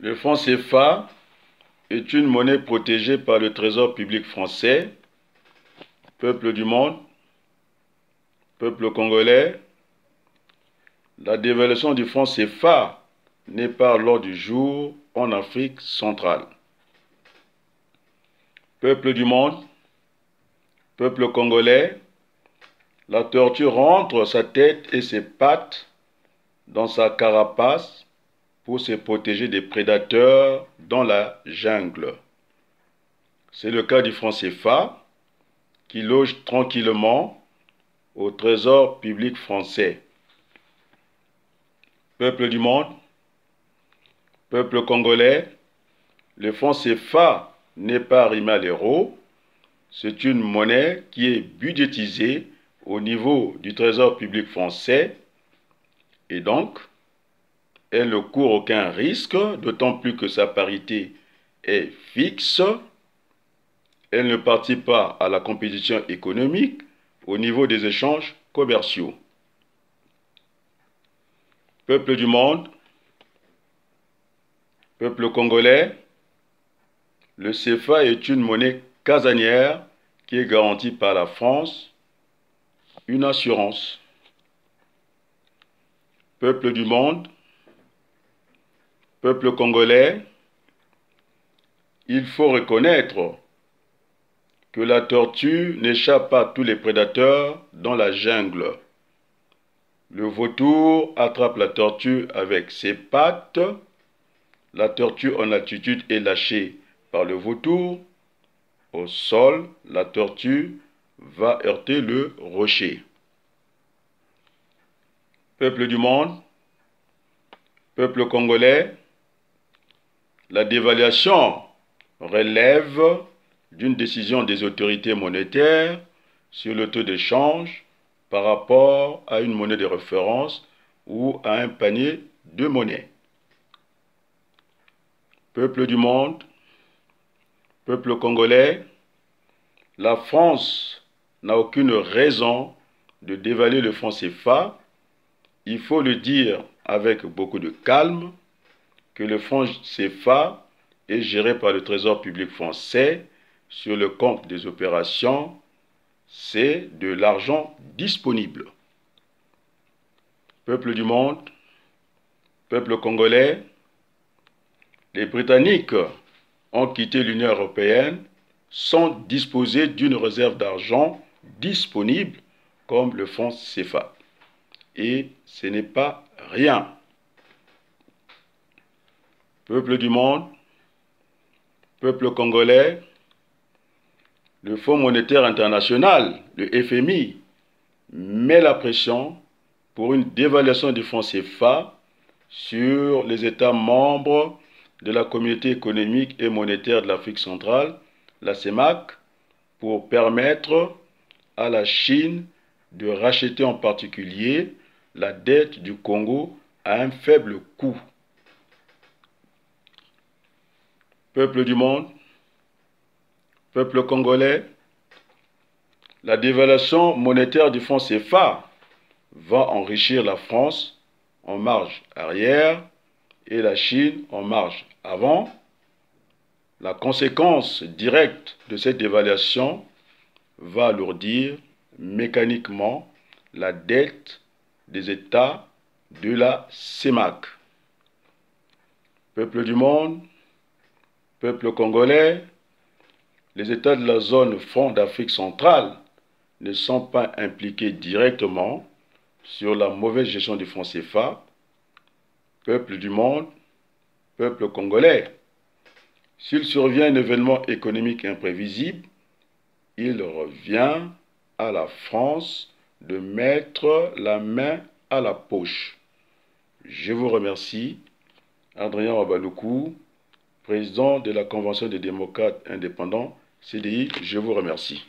Le franc CFA est une monnaie protégée par le Trésor public français. Peuple du monde, peuple congolais, la dévaluation du franc CFA n'est pas à l'ordre du jour en Afrique centrale. Peuple du monde, peuple congolais, la tortue rentre sa tête et ses pattes dans sa carapace pour se protéger des prédateurs dans la jungle. C'est le cas du franc CFA qui loge tranquillement au Trésor public français. Peuple du monde, peuple congolais, le franc CFA n'est pas arrimé à l'euro, c'est une monnaie qui est budgétisée au niveau du Trésor public français et donc elle ne court aucun risque, d'autant plus que sa parité est fixe. Elle ne participe pas à la compétition économique au niveau des échanges commerciaux. Peuple du monde, peuple congolais, le CFA est une monnaie casanière qui est garantie par la France, une assurance. Peuple du monde, peuple congolais, il faut reconnaître que la tortue n'échappe pas à tous les prédateurs dans la jungle. Le vautour attrape la tortue avec ses pattes. La tortue en altitude est lâchée par le vautour. Au sol, la tortue va heurter le rocher. Peuple du monde, peuple congolais, la dévaluation relève d'une décision des autorités monétaires sur le taux d'échange par rapport à une monnaie de référence ou à un panier de monnaie. Peuple du monde, peuple congolais, la France n'a aucune raison de dévaluer le franc CFA. Il faut le dire avec beaucoup de calme que le franc CFA est géré par le Trésor public français sur le compte des opérations. C'est de l'argent disponible. Peuple du monde, peuple congolais, les Britanniques ont quitté l'Union européenne sans disposer d'une réserve d'argent disponible comme le franc CFA. Et ce n'est pas rien. Peuple du monde, peuple congolais, le Fonds monétaire international, le FMI, met la pression pour une dévaluation du franc CFA sur les États membres de la Communauté économique et monétaire de l'Afrique centrale, la CEMAC, pour permettre à la Chine de racheter en particulier la dette du Congo à un faible coût. Peuple du monde, peuple congolais, la dévaluation monétaire du franc CFA va enrichir la France en marge arrière et la Chine en marge avant. La conséquence directe de cette dévaluation va alourdir mécaniquement la dette des États de la CEMAC. Peuple du monde, peuple congolais, les États de la zone franc d'Afrique centrale ne sont pas impliqués directement sur la mauvaise gestion du franc CFA. Peuple du monde, peuple congolais, s'il survient un événement économique imprévisible, il revient à la France de mettre la main à la poche. Je vous remercie. Adrien Wabaloukou, président de la Convention des démocrates indépendants, CDI, je vous remercie.